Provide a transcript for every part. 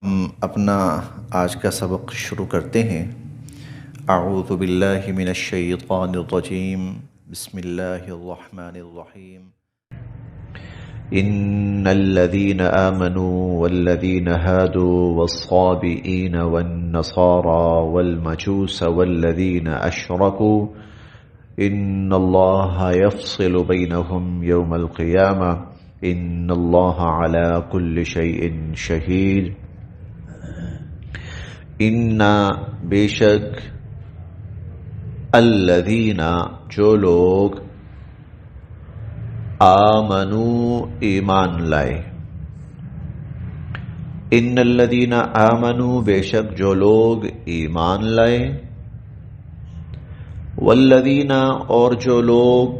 ہم اپنا آج کا سبق شروع کرتے ہیں۔ اعوذ باللہ من الشیطان الرجیم، بسم اللہ الرحمن الرحیم۔ ان الذين آمنوا والذين هادوا والصابئين والنصارى والمجوس والذين أشركوا ان الله يفصل بينهم يوم القيامة ان الله على كل شيء شهيد۔ انا بے شک، الذین جو لوگ، آمنو ایمان لائے، ان الذین آمنو بے شک جو لوگ ایمان لائے، والذین اور جو لوگ،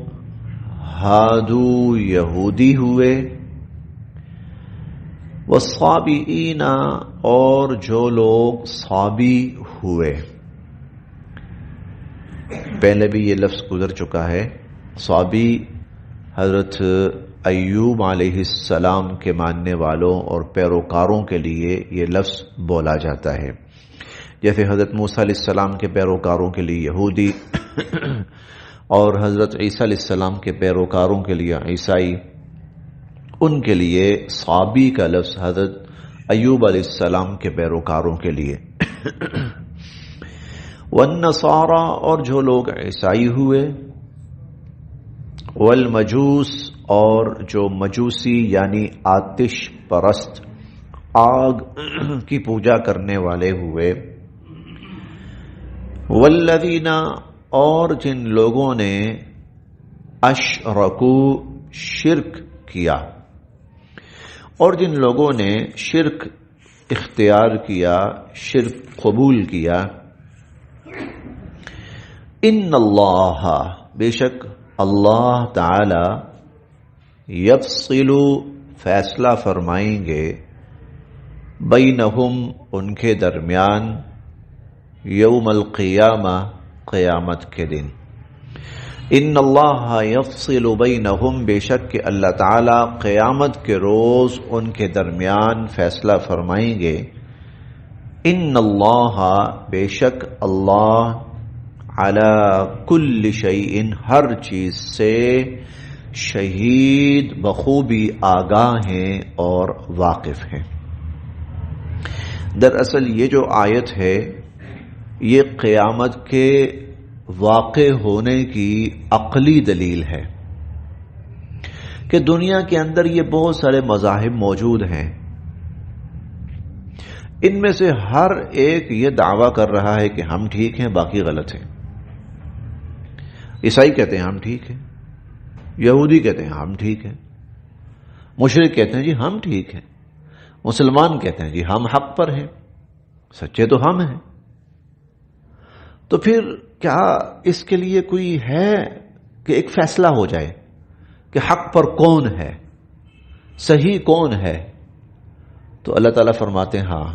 ہادو یہودی ہوئے، والصابئین اور جو لوگ صابی ہوئے۔ پہلے بھی یہ لفظ گزر چکا ہے۔ صابی حضرت ایوب علیہ السلام کے ماننے والوں اور پیروکاروں کے لیے یہ لفظ بولا جاتا ہے، جیسے حضرت موسیٰ علیہ السلام کے پیروکاروں کے لیے یہودی اور حضرت عیسیٰ علیہ السلام کے پیروکاروں کے لیے عیسائی، ان کے لیے صابی کا لفظ حضرت ایوب علیہ السلام کے پیروکاروں کے لیے۔ والنصارى اور جو لوگ عیسائی ہوئے، والمجوس اور جو مجوسی یعنی آتش پرست، آگ کی پوجا کرنے والے ہوئے، والذین اور جن لوگوں نے اشرکو شرک کیا، اور جن لوگوں نے شرک اختیار کیا، شرک قبول کیا، ان اللہ بے شک اللہ تعالی یفصل فیصلہ فرمائیں گے، بینہم ان کے درمیان، یوم القیامہ قیامت کے دن۔ ان اللہ یفصل بینہم بے شک کہ اللہ تعالی قیامت کے روز ان کے درمیان فیصلہ فرمائیں گے۔ ان اللہ بے شک اللہ علی کل شیء ہر چیز سے، شہید بخوبی آگاہ ہیں اور واقف ہیں۔ دراصل یہ جو آیت ہے یہ قیامت کے واقع ہونے کی عقلی دلیل ہے کہ دنیا کے اندر یہ بہت سارے مذاہب موجود ہیں، ان میں سے ہر ایک یہ دعویٰ کر رہا ہے کہ ہم ٹھیک ہیں، باقی غلط ہیں۔ عیسائی کہتے ہیں ہم ٹھیک ہیں، یہودی کہتے ہیں ہم ٹھیک ہیں، مشرک کہتے ہیں جی ہم ٹھیک ہیں، مسلمان کہتے ہیں جی ہم حق پر ہیں، سچے تو ہم ہیں۔ تو پھر کیا اس کے لیے کوئی ہے کہ ایک فیصلہ ہو جائے کہ حق پر کون ہے، صحیح کون ہے؟ تو اللہ تعالیٰ فرماتے ہیں ہاں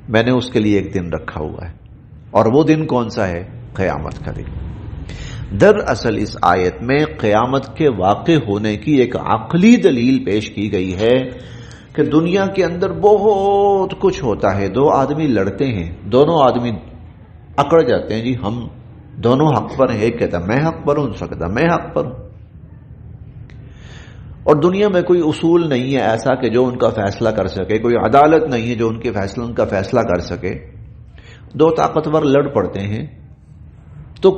میں نے اس کے لیے ایک دن رکھا ہوا ہے، اور وہ دن کون سا ہے؟ قیامت کا دن۔ دراصل اس آیت میں قیامت کے واقع ہونے کی ایک عقلی دلیل پیش کی گئی ہے کہ دنیا کے اندر بہت کچھ ہوتا ہے، دو آدمی لڑتے ہیں، دونوں آدمی اکڑ جاتے ہیں، جی ہم دونوں حق پر ہیں، ایک کہتا ہے میں حق پر ہوں، دوسرا کہتا ہے میں حق پر ہوں، اور دنیا میں کوئی اصول نہیں ہے ایسا کہ جو ان کا فیصلہ کر سکے، کوئی عدالت نہیں ہے جو ان کا فیصلہ کر سکے۔ دو طاقتور لڑ پڑتے ہیں تو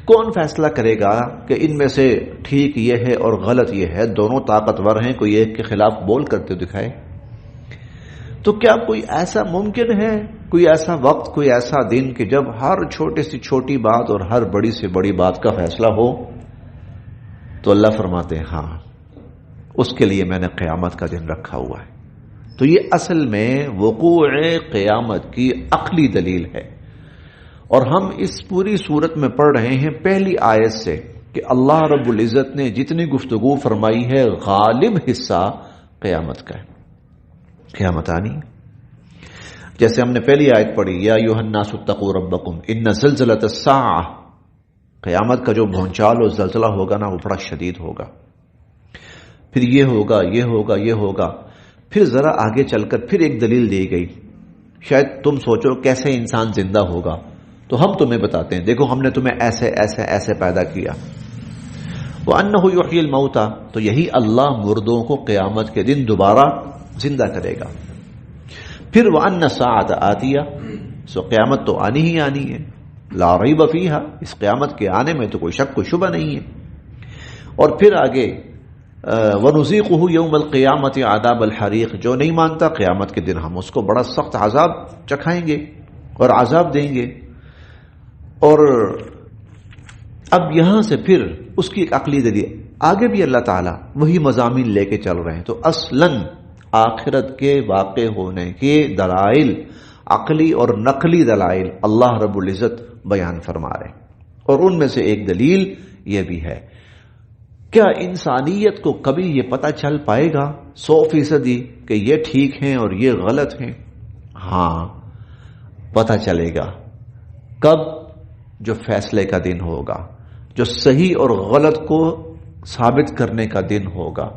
کون فیصلہ کرے گا کہ ان میں سے ٹھیک یہ ہے اور غلط یہ ہے؟ دونوں طاقتور ہیں، کوئی ایک کے خلاف بول کرتے دکھائے۔ تو کیا کوئی ایسا ممکن ہے، کوئی ایسا وقت، کوئی ایسا دن کہ جب ہر چھوٹی سے چھوٹی بات اور ہر بڑی سے بڑی بات کا فیصلہ ہو؟ تو اللہ فرماتے ہیں ہاں اس کے لیے میں نے قیامت کا دن رکھا ہوا ہے۔ تو یہ اصل میں وقوع قیامت کی عقلی دلیل ہے، اور ہم اس پوری صورت میں پڑھ رہے ہیں پہلی آیت سے کہ اللہ رب العزت نے جتنی گفتگو فرمائی ہے غالب حصہ قیامت کا ہے، قیامت آنی۔ جیسے ہم نے پہلی آیت پڑھی یا ایھا الناس اتقوا ربکم ان زلزلۃ الساعہ، قیامت کا جو بھونچال اور زلزلہ ہوگا نا وہ بڑا شدید ہوگا، پھر یہ ہوگا یہ ہوگا یہ ہوگا۔ پھر ذرا آگے چل کر پھر ایک دلیل دی گئی. شاید تم سوچو کیسے انسان زندہ ہوگا، تو ہم تمہیں بتاتے ہیں، دیکھو ہم نے تمہیں ایسے ایسے ایسے پیدا کیا. وَأَنَّهُ يُحْيِي الْمَوْتَى، تو یہی اللہ مردوں کو قیامت کے دن دوبارہ زندہ کرے گا. پھر وَأَنَّ السَّاعَةَ آتِيَةٌ، سو قیامت تو آنی ہی آنی ہے. لا ریب فیہا، اس قیامت کے آنے میں تو کوئی شک کوئی شبہ نہیں ہے. اور پھر آگے وَنُذِيقُهُ يَوْمَ الْقِيَامَةِ عَذَابَ الْحَرِيقِ، جو نہیں مانتا قیامت کے دن ہم اس کو بڑا سخت عذاب چکھائیں گے اور عذاب دیں گے. اور اب یہاں سے پھر اس کی ایک عقلی دلیل آگے بھی اللہ تعالیٰ وہی مضامین لے کے چل رہے ہیں. تو اصلاً آخرت کے واقع ہونے کے دلائل، عقلی اور نقلی دلائل اللہ رب العزت بیان فرما رہے ہیں. اور ان میں سے ایک دلیل یہ بھی ہے، کیا انسانیت کو کبھی یہ پتہ چل پائے گا 100% کہ یہ ٹھیک ہیں اور یہ غلط ہیں؟ ہاں پتہ چلے گا. کب؟ جو فیصلے کا دن ہوگا، جو صحیح اور غلط کو ثابت کرنے کا دن ہوگا،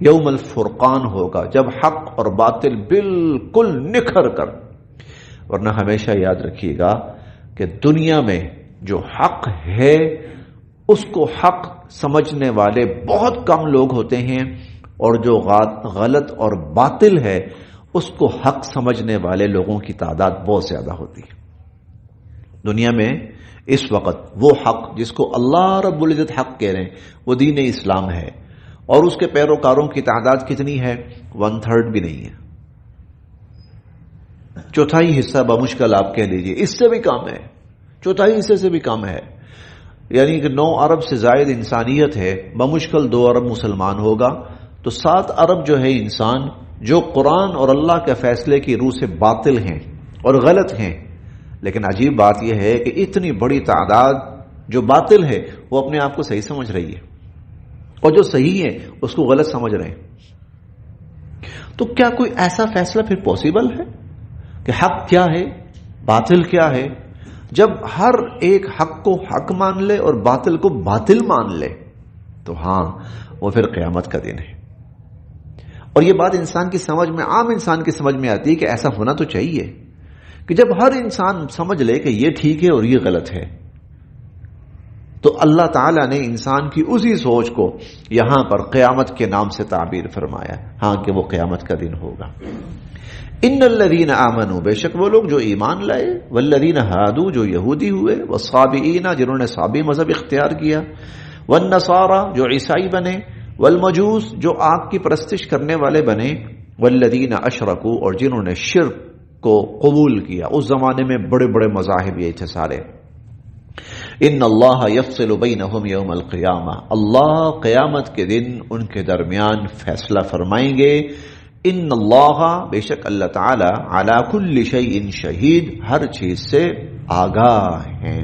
یوم الفرقان ہوگا، جب حق اور باطل بالکل نکھر کر. ورنہ ہمیشہ یاد رکھیے گا کہ دنیا میں جو حق ہے اس کو حق سمجھنے والے بہت کم لوگ ہوتے ہیں، اور جو غلط اور باطل ہے اس کو حق سمجھنے والے لوگوں کی تعداد بہت زیادہ ہوتی ہے. دنیا میں اس وقت وہ حق جس کو اللہ رب العزت حق کہہ رہے ہیں وہ دین اسلام ہے، اور اس کے پیروکاروں کی تعداد کتنی ہے؟ 1/3 بھی نہیں ہے. چوتھائی حصہ بمشکل آپ کہہ لیجئے، اس سے بھی کم ہے، چوتھائی حصے سے بھی کم ہے. یعنی کہ 9 ارب سے زائد انسانیت ہے، بمشکل 2 ارب مسلمان ہوگا. تو 7 ارب جو ہے انسان جو قرآن اور اللہ کے فیصلے کی روح سے باطل ہیں اور غلط ہیں. لیکن عجیب بات یہ ہے کہ اتنی بڑی تعداد جو باطل ہے وہ اپنے آپ کو صحیح سمجھ رہی ہے، اور جو صحیح ہے اس کو غلط سمجھ رہے ہیں. تو کیا کوئی ایسا فیصلہ پھر پاسبل ہے کہ حق کیا ہے باطل کیا ہے؟ جب ہر ایک حق کو حق مان لے اور باطل کو باطل مان لے تو ہاں وہ پھر قیامت کا دن ہے. اور یہ بات انسان کی سمجھ میں، عام انسان کی سمجھ میں آتی ہے کہ ایسا ہونا تو چاہیے کہ جب ہر انسان سمجھ لے کہ یہ ٹھیک ہے اور یہ غلط ہے. تو اللہ تعالیٰ نے انسان کی اسی سوچ کو یہاں پر قیامت کے نام سے تعبیر فرمایا، ہاں کہ وہ قیامت کا دن ہوگا. ان الذین آمنوا، بے شک وہ لوگ جو ایمان لائے، والذین ہادوا جو یہودی ہوئے، والصابئین جنہوں نے صابی مذہب اختیار کیا، والنصارى جو عیسائی بنے، والمجوس جو آگ کی پرستش کرنے والے بنے، والذین اشرکوا اور جنہوں نے شرک کو قبول کیا. اس زمانے میں بڑے بڑے مذاہب یہ تھے سارے. ان اللہ یفصل بینہم یوم القیامہ، اللہ قیامت کے دن ان کے درمیان فیصلہ فرمائیں گے. ان اللہ، بے شک اللہ تعالی، علی کل شیء شہید، ہر چیز سے آگاہ ہیں.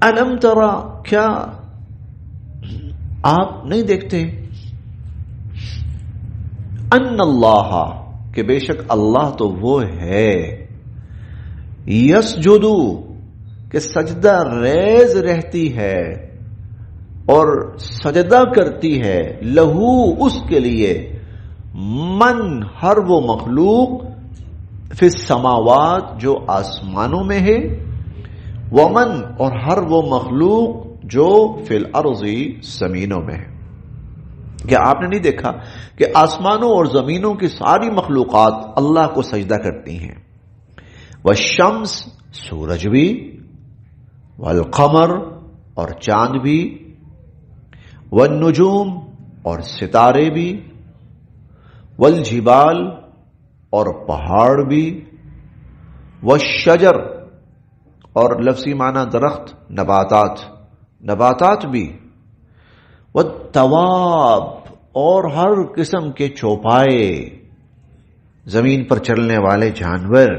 الم ترى، کیا آپ نہیں دیکھتے، ان اللہ، کہ بے شک اللہ تو وہ ہے، یسجدو، کہ سجدہ ریز رہتی ہے اور سجدہ کرتی ہے، لہو، اس کے لیے، من، ہر وہ مخلوق، فی السماوات جو آسمانوں میں ہے، ومن، اور ہر وہ مخلوق جو فی الارض زمینوں میں ہے. کیا آپ نے نہیں دیکھا کہ آسمانوں اور زمینوں کی ساری مخلوقات اللہ کو سجدہ کرتی ہیں؟ والشمس، سورج بھی، والقمر، اور چاند بھی، والنجوم، اور ستارے بھی، والجبال، اور پہاڑ بھی، والشجر، اور لفظی معنی درخت، نباتات بھی، والدواب، اور ہر قسم کے چوپائے، زمین پر چلنے والے جانور،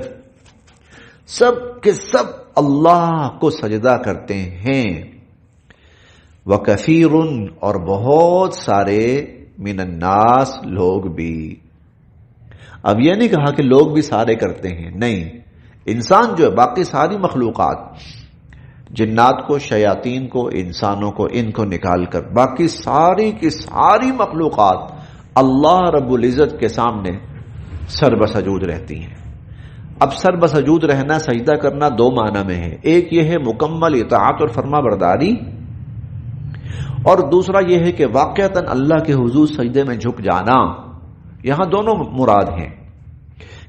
سب کے سب اللہ کو سجدہ کرتے ہیں. وَكَثِيرٌ، اور بہت سارے، من الناس، لوگ بھی. اب یہ نہیں کہا کہ لوگ بھی سارے کرتے ہیں، نہیں، انسان جو ہے، باقی ساری مخلوقات، جنات کو، شیاطین کو، انسانوں کو، ان کو نکال کر باقی ساری کی ساری مخلوقات اللہ رب العزت کے سامنے سر بسجود رہتی ہیں. اب سر بسجود رہنا، سجدہ کرنا دو معنی میں ہے. ایک یہ ہے مکمل اطاعت اور فرما برداری، اور دوسرا یہ ہے کہ واقعتاً اللہ کے حضور سجدے میں جھک جانا. یہاں دونوں مراد ہیں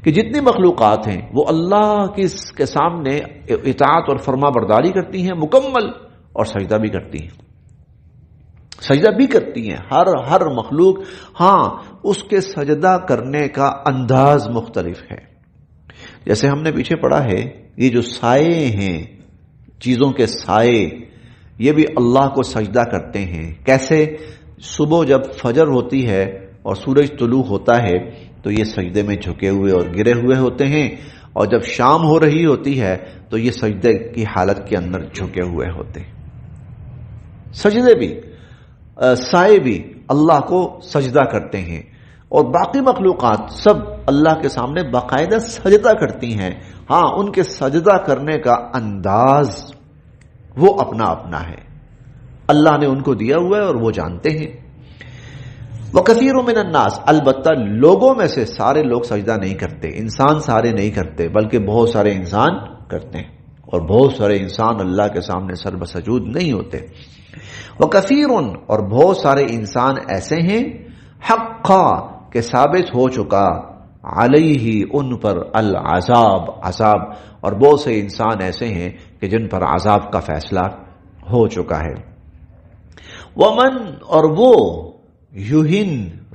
کہ جتنی مخلوقات ہیں وہ اللہ کے سامنے اطاعت اور فرما برداری کرتی ہیں مکمل، اور سجدہ بھی کرتی ہیں. سجدہ بھی کرتی ہیں ہر مخلوق. ہاں، اس کے سجدہ کرنے کا انداز مختلف ہے. جیسے ہم نے پیچھے پڑھا ہے، یہ جو سائے ہیں، چیزوں کے سائے، یہ بھی اللہ کو سجدہ کرتے ہیں. کیسے؟ صبح جب فجر ہوتی ہے اور سورج طلوع ہوتا ہے تو یہ سجدے میں جھکے ہوئے اور گرے ہوئے ہوتے ہیں، اور جب شام ہو رہی ہوتی ہے تو یہ سجدے کی حالت کے اندر جھکے ہوئے ہوتے ہیں. سجدے بھی، سائے بھی اللہ کو سجدہ کرتے ہیں، اور باقی مخلوقات سب اللہ کے سامنے باقاعدہ سجدہ کرتی ہیں. ہاں، ان کے سجدہ کرنے کا انداز وہ اپنا اپنا ہے، اللہ نے ان کو دیا ہوا ہے اور وہ جانتے ہیں. وَكَثِيرٌ مِّنَ النَّاسِ، البتہ لوگوں میں سے سارے لوگ سجدہ نہیں کرتے، انسان سارے نہیں کرتے، بلکہ بہت سارے انسان کرتے ہیں، اور بہت سارے انسان اللہ کے سامنے سر بسجود نہیں ہوتے. وَكَثِيرٌ، اور بہت سارے انسان ایسے ہیں حقا کہ ثابت ہو چکا علیہ ان پر العذاب، عذاب، اور بہت سے انسان ایسے ہیں کہ جن پر عذاب کا فیصلہ ہو چکا ہے. ومن، اور وہ یہن،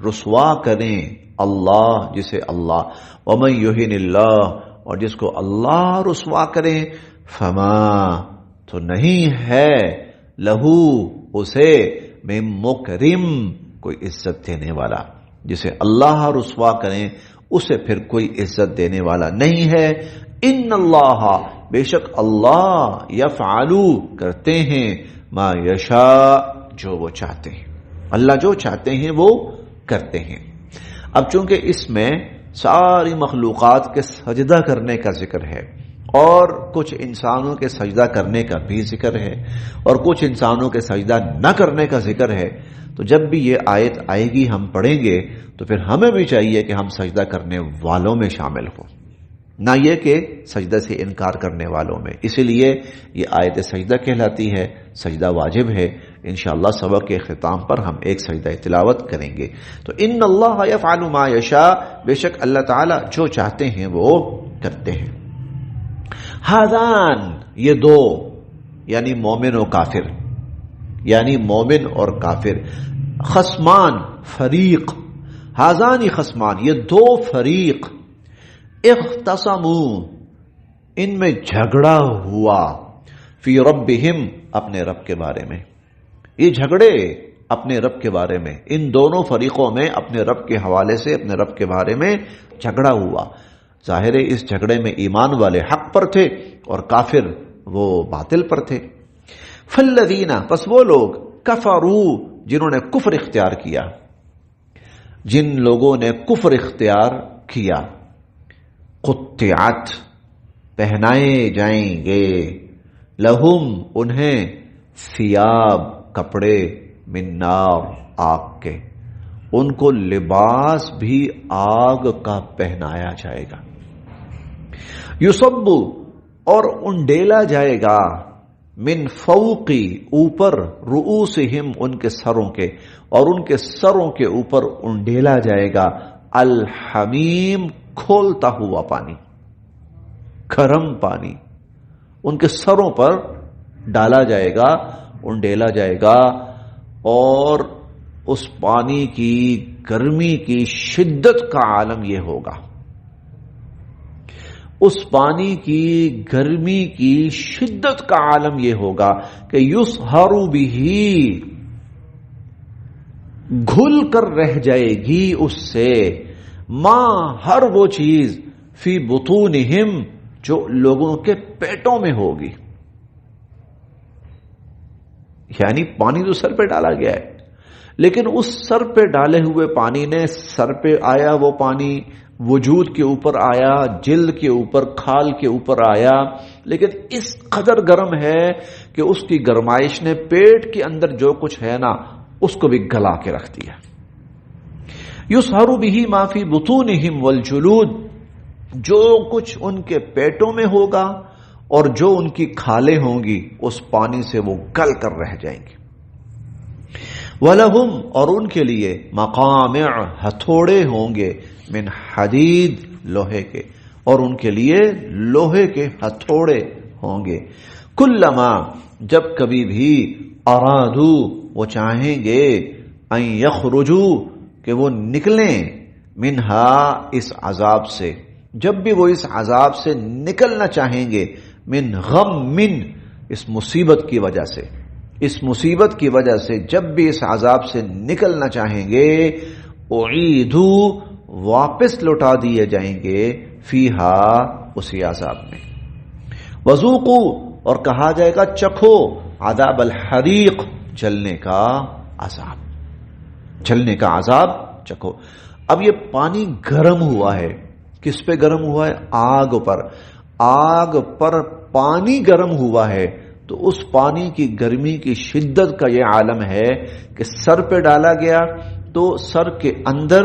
رسوا کریں اللہ، جسے اللہ، ومن یہن اللہ، اور جس کو اللہ رسوا کرے، فما، تو نہیں ہے، لہو، اسے، من مکرم، کوئی عزت دینے والا. جسے اللہ رسوا کریں اسے پھر کوئی عزت دینے والا نہیں ہے. ان اللہ، بے شک اللہ، یفعلو، کرتے ہیں، ما یشاء، جو وہ چاہتے ہیں. اللہ جو چاہتے ہیں وہ کرتے ہیں. اب چونکہ اس میں ساری مخلوقات کے سجدہ کرنے کا ذکر ہے، اور کچھ انسانوں کے سجدہ کرنے کا بھی ذکر ہے، اور کچھ انسانوں کے سجدہ نہ کرنے کا ذکر ہے، تو جب بھی یہ آیت آئے گی ہم پڑھیں گے تو پھر ہمیں بھی چاہیے کہ ہم سجدہ کرنے والوں میں شامل ہوں، نہ یہ کہ سجدہ سے انکار کرنے والوں میں. اسی لیے یہ آیت سجدہ کہلاتی ہے، سجدہ واجب ہے. انشاءاللہ سبق کے اختتام پر ہم ایک سجدہ تلاوت کریں گے. تو ان اللہ یفعل ما یشاء، بے شک اللہ تعالی جو چاہتے ہیں وہ کرتے ہیں. ہذان، یہ دو، یعنی مومن و کافر، یعنی مومن اور کافر، خصمان، فریق، ہذانی خصمان، یہ دو فریق، اختصموا، ان میں جھگڑا ہوا، فی ربہم، اپنے رب کے بارے میں. یہ جھگڑے اپنے رب کے بارے میں، ان دونوں فریقوں میں اپنے رب کے حوالے سے اپنے رب کے بارے میں جھگڑا ہوا. ظاہر ہے اس جھگڑے میں ایمان والے حق پر تھے اور کافر وہ باطل پر تھے. فالذین، پس وہ لوگ، کفروا، جنہوں نے کفر اختیار کیا، جن لوگوں نے کفر اختیار کیا، قطعت، پہنائے جائیں گے، لہم، انہیں، ثیاب، کپڑے، من نار، آگ کے، ان کو لباس بھی آگ کا پہنایا جائے گا. یصب، اور انڈیلا جائے گا، من فوقی، اوپر، رؤوسہم، ان کے سروں کے، اور ان کے سروں کے اوپر انڈیلا جائے گا، الحمیم، کھولتا ہوا پانی، گرم پانی، ان کے سروں پر ڈالا جائے گا، انڈیلا جائے گا، اور اس پانی کی گرمی کی شدت کا عالم یہ ہوگا، اس پانی کی گرمی کی شدت کا عالم یہ ہوگا کہ یصہر بہ، گھل کر رہ جائے گی اس سے، ماں، ہر وہ چیز، فی بطونہم، جو لوگوں کے پیٹوں میں ہوگی. یعنی پانی تو سر پہ ڈالا گیا ہے، لیکن اس سر پہ ڈالے ہوئے پانی نے، سر پہ آیا وہ پانی، وجود کے اوپر آیا، جلد کے اوپر، کھال کے اوپر آیا، لیکن اس قدر گرم ہے کہ اس کی گرمائش نے پیٹ کے اندر جو کچھ ہے نا اس کو بھی گلا کے رکھ دیا. یصہر بہ ما فی بطونہم والجلود، جو کچھ ان کے پیٹوں میں ہوگا اور جو ان کی کھالیں ہوں گی اس پانی سے وہ گل کر رہ جائیں گی. وَلَهُمْ، اور ان کے لیے مقامع، ہتھوڑے ہوں گے، من حدید، لوہے کے، اور ان کے لیے لوہے کے ہتھوڑے ہوں گے. کلما، جب کبھی بھی، ارادو، وہ چاہیں گے، ان یخرجو، کہ وہ نکلیں، منہا، اس عذاب سے، جب بھی وہ اس عذاب سے نکلنا چاہیں گے، من غم، اس مصیبت کی وجہ سے، اس مصیبت کی وجہ سے جب بھی اس عذاب سے نکلنا چاہیں گے، اعیدو، واپس لوٹا دیے جائیں گے، فیہا، اسی عذاب میں. وذوقو، اور کہا جائے گا چکھو، عذاب الحریق، جلنے کا عذاب، جلنے کا عذاب چکھو. اب یہ پانی گرم ہوا ہے، کس پہ گرم ہوا ہے؟ آگ پر. آگ پر پانی گرم ہوا ہے تو اس پانی کی گرمی کی شدت کا یہ عالم ہے کہ سر پہ ڈالا گیا تو سر کے اندر،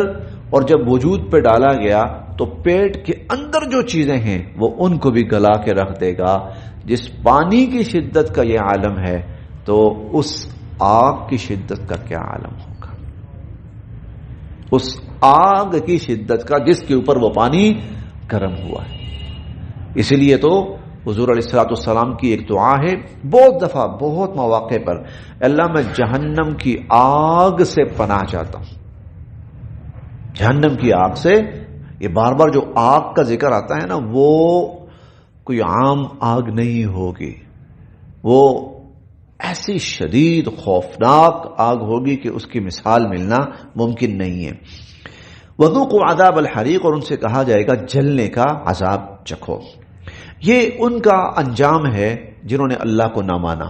اور جب وجود پہ ڈالا گیا تو پیٹ کے اندر جو چیزیں ہیں وہ ان کو بھی گلا کے رکھ دے گا. جس پانی کی شدت کا یہ عالم ہے تو اس آگ کی شدت کا کیا عالم ہوگا؟ اس آگ کی شدت کا جس کے اوپر وہ پانی گرم ہوا ہے. اسی لیے تو حضور علیہ الصلوۃ والسلام کی ایک دعا ہے، بہت دفعہ بہت مواقع پر، اللہ میں جہنم کی آگ سے پناہ چاہتا ہوں. جہنم کی آگ سے، یہ بار بار جو آگ کا ذکر آتا ہے نا، وہ کوئی عام آگ نہیں ہوگی، وہ ایسی شدید خوفناک آگ ہوگی کہ اس کی مثال ملنا ممکن نہیں ہے. وذوقوا عذاب الحریق، اور ان سے کہا جائے گا جلنے کا عذاب چکھو. یہ ان کا انجام ہے جنہوں نے اللہ کو نہ مانا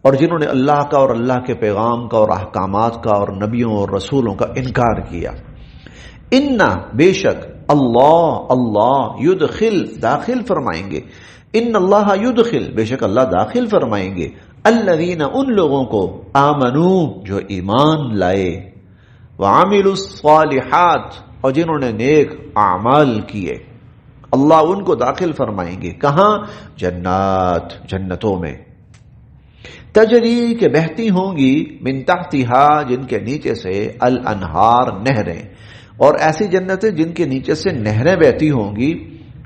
اور جنہوں نے اللہ کا اور اللہ کے پیغام کا اور احکامات کا اور نبیوں اور رسولوں کا انکار کیا. انا، بے شک، اللہ یدخل، داخل فرمائیں گے، ان اللہ یدخل، بے شک اللہ داخل فرمائیں گے، الذین، ان لوگوں کو، آمنو، جو ایمان لائے، وعملوا الصالحات، اور جنہوں نے نیک اعمال کیے، اللہ ان کو داخل فرمائیں گے. کہاں؟ جنات، جنتوں میں، تجری، کے بہتی ہوں گی، من تحتہا، جن کے نیچے سے، الانہار، نہریں، اور ایسی جنتیں جن کے نیچے سے نہریں بہتی ہوں گی.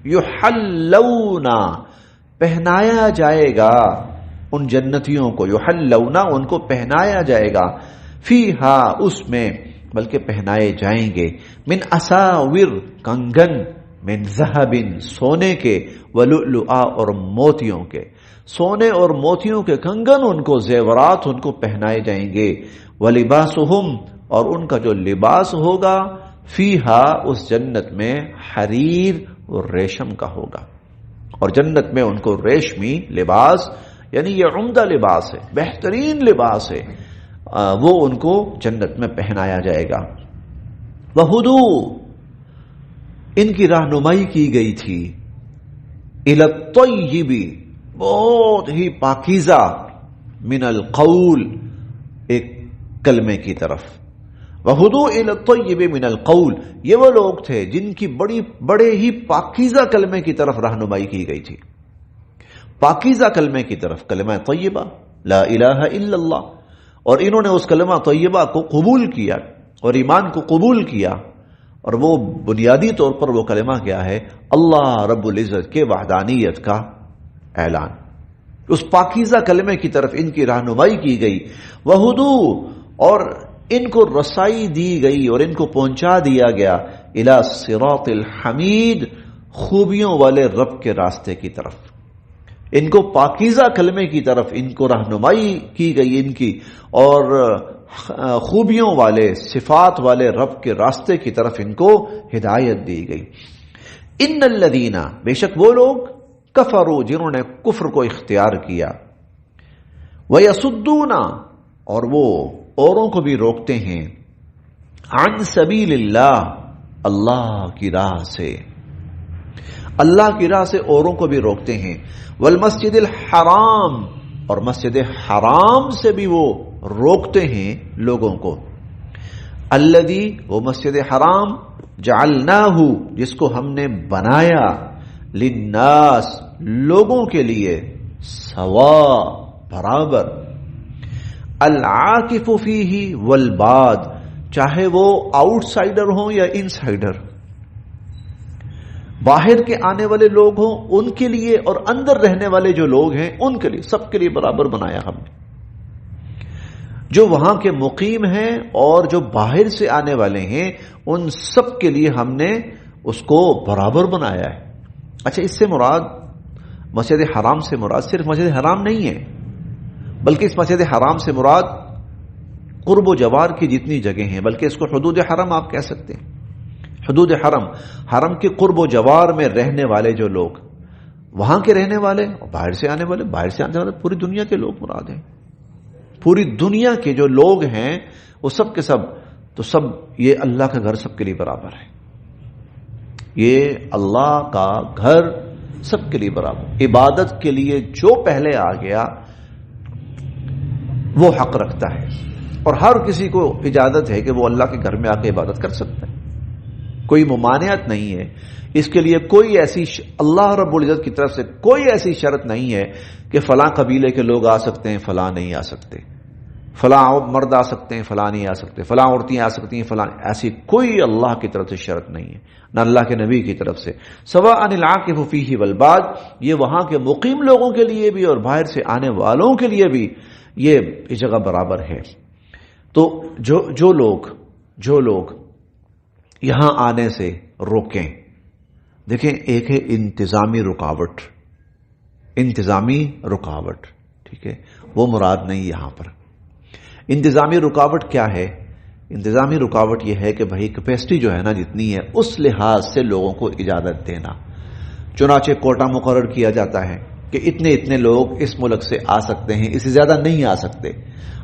یحلون، پہنایا جائے گا ان جنتیوں کو، یحلون، ان کو پہنایا جائے گا، فیہا، اس میں، بلکہ پہنائے جائیں گے، من اساور، کنگن، من ذہب، سونے کے، ولؤلؤا، اور موتیوں کے، سونے اور موتیوں کے کنگن، ان کو زیورات، ان کو پہنائے جائیں گے. ولباسہم، اور ان کا جو لباس ہوگا، فیہا، اس جنت میں، حریر، اور ریشم کا ہوگا. اور جنت میں ان کو ریشمی لباس، یعنی یہ عمدہ لباس ہے، بہترین لباس ہے، وہ ان کو جنت میں پہنایا جائے گا. وہدو، ان کی رہنمائی کی گئی تھی، الی الطیب، بہت ہی پاکیزہ، من القول، ایک کلمے کی طرف. وہدو الی الطیب من القول، یہ وہ لوگ تھے جن کی بڑے ہی پاکیزہ کلمے کی طرف رہنمائی کی گئی تھی. پاکیزہ کلمے کی طرف، کلمہ طیبہ، لا الہ الا اللہ. اور انہوں نے اس کلمہ طیبہ کو قبول کیا اور ایمان کو قبول کیا، اور وہ بنیادی طور پر وہ کلمہ کیا ہے؟ اللہ رب العزت کے وحدانیت کا اعلان. اس پاکیزہ کلمے کی طرف ان کی رہنمائی کی گئی. وہدو، اور ان کو رسائی دی گئی اور ان کو پہنچا دیا گیا، الی صراط الحمید، خوبیوں والے رب کے راستے کی طرف. ان کو پاکیزہ کلمے کی طرف ان کو رہنمائی کی گئی ان کی، اور خوبیوں والے، صفات والے رب کے راستے کی طرف ان کو ہدایت دی گئی. ان الذین، بے شک وہ لوگ، کفروا، جنہوں نے کفر کو اختیار کیا، ویصدون، اور وہ اوروں کو بھی روکتے ہیں، عن سبیل اللہ، اللہ کی راہ سے، اللہ کی راہ سے اوروں کو بھی روکتے ہیں. والمسجد الحرام، اور مسجد حرام سے بھی وہ روکتے ہیں لوگوں کو. الذی وہ مسجد حرام جعلناہ جس کو ہم نے بنایا للناس لوگوں کے لیے سوا برابر العاکف فیہ والباد چاہے وہ آؤٹ سائڈر ہوں یا ان سائڈر باہر کے آنے والے لوگ ہوں ان کے لیے اور اندر رہنے والے جو لوگ ہیں ان کے لیے سب کے لیے برابر بنایا ہم نے جو وہاں کے مقیم ہیں اور جو باہر سے آنے والے ہیں ان سب کے لیے ہم نے اس کو برابر بنایا ہے اچھا اس سے مراد مسجد حرام سے مراد صرف مسجد حرام نہیں ہے بلکہ اس مسجد حرام سے مراد قرب و جوار کی جتنی جگہیں ہیں بلکہ اس کو حدود حرم آپ کہہ سکتے ہیں حدود حرم حرم کے قرب و جوار میں رہنے والے جو لوگ وہاں کے رہنے والے اور باہر سے آنے والے پوری دنیا کے لوگ مراد ہیں پوری دنیا کے جو لوگ ہیں وہ سب کے سب تو سب یہ اللہ کا گھر سب کے لیے برابر ہے یہ اللہ کا گھر سب کے لیے برابر عبادت کے لیے جو پہلے آ گیا وہ حق رکھتا ہے اور ہر کسی کو اجازت ہے کہ وہ اللہ کے گھر میں آ کے عبادت کر سکتا ہے کوئی ممانعت نہیں ہے اس کے لیے کوئی ایسی اللہ رب العزت کی طرف سے کوئی ایسی شرط نہیں ہے کہ فلاں قبیلے کے لوگ آ سکتے ہیں فلاں نہیں آ سکتے فلاں مرد آ سکتے ہیں فلاں نہیں آ سکتے فلاں عورتیں آ سکتی ہیں فلاں ایسی کوئی اللہ کی طرف سے شرط نہیں ہے نہ اللہ کے نبی کی طرف سے سواء العاکف فیہ والباد یہ وہاں کے مقیم لوگوں کے لیے بھی اور باہر سے آنے والوں کے لیے بھی یہ جگہ برابر ہے تو جو لوگ یہاں آنے سے روکیں دیکھیں ایک ہے انتظامی رکاوٹ ٹھیک ہے وہ مراد نہیں یہاں پر انتظامی رکاوٹ کیا ہے انتظامی رکاوٹ یہ ہے کہ بھائی کیپیسٹی جو ہے نا جتنی ہے اس لحاظ سے لوگوں کو اجازت دینا چنانچہ کوٹا مقرر کیا جاتا ہے کہ اتنے لوگ اس ملک سے آ سکتے ہیں اس سے زیادہ نہیں آ سکتے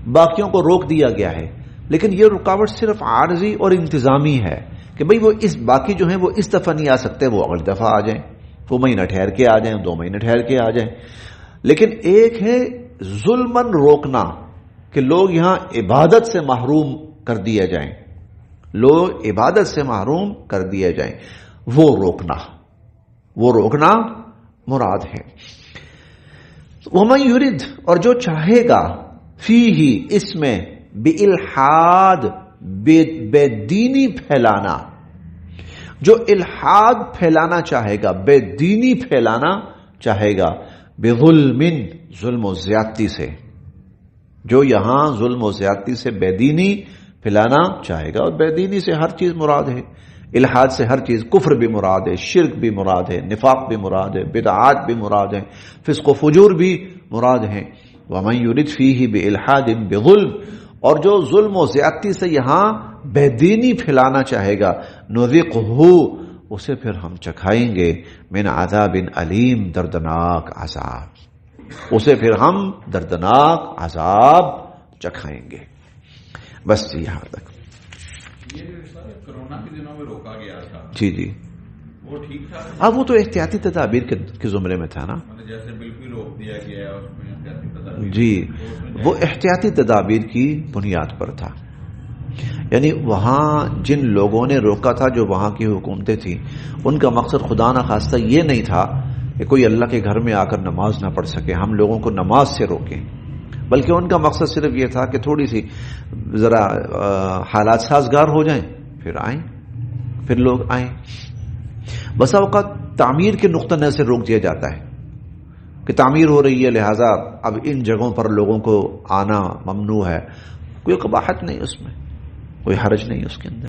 باقیوں کو روک دیا گیا ہے لیکن یہ رکاوٹ صرف عارضی اور انتظامی ہے کہ بھئی وہ باقی جو ہیں وہ اس دفعہ نہیں آ سکتے وہ اگلی دفعہ آ جائیں وہ مہینہ ٹھہر کے آ جائیں 2 مہینے ٹھہر کے آ جائیں لیکن ایک ہے ظلماً روکنا کہ لوگ یہاں عبادت سے محروم کر دیا جائیں لوگ عبادت سے محروم کر دیا جائیں وہ روکنا مراد ہے وَمَن يُرِدْ اور جو چاہے گا فیہ اس میں بِالْحَاد بے دینی پھیلانا جو الحاد پھیلانا چاہے گا بے دینی پھیلانا چاہے گا بظلم ظلم و زیادتی سے جو یہاں ظلم و زیادتی سے بے دینی پھیلانا چاہے گا اور بے دینی سے ہر چیز مراد ہے الحاد سے ہر چیز کفر بھی مراد ہے شرک بھی مراد ہے نفاق بھی مراد ہے بدعات بھی مراد ہیں فسق و فجور بھی مراد ہیں وَمَن يُرِدْ فِيهِ بِإِلْحَادٍ بِظُلْمٍ اور جو ظلم و زیادتی سے یہاں بے دینی پھیلانا چاہے گا نُذِقْهُ اسے پھر ہم چکھائیں گے من عذاب علیم دردناک عذاب اسے پھر ہم دردناک عذاب چکھائیں گے بس یہاں تک یہ کرونا کے دنوں میں روکا گیا تھا جی وہ ٹھیک تھا اب وہ تو احتیاطی تدابیر کے زمرے میں تھا نا جیسے بالکل روک دیا گیا ہے اس میں احتیاطی تدابیر جی وہ احتیاطی تدابیر کی بنیاد پر تھا یعنی وہاں جن لوگوں نے روکا تھا جو وہاں کی حکومتیں تھیں ان کا مقصد خدا نہ خواستہ یہ نہیں تھا کہ کوئی اللہ کے گھر میں آ کر نماز نہ پڑھ سکے ہم لوگوں کو نماز سے روکیں بلکہ ان کا مقصد صرف یہ تھا کہ تھوڑی سی ذرا حالات سازگار ہو جائیں پھر آئیں پھر لوگ آئیں بسا اوقات تعمیر کے نقطہ نظر سے روک دیا جاتا ہے کہ تعمیر ہو رہی ہے لہٰذا اب ان جگہوں پر لوگوں کو آنا ممنوع ہے کوئی قباحت نہیں اس میں کوئی حرج نہیں اس کے اندر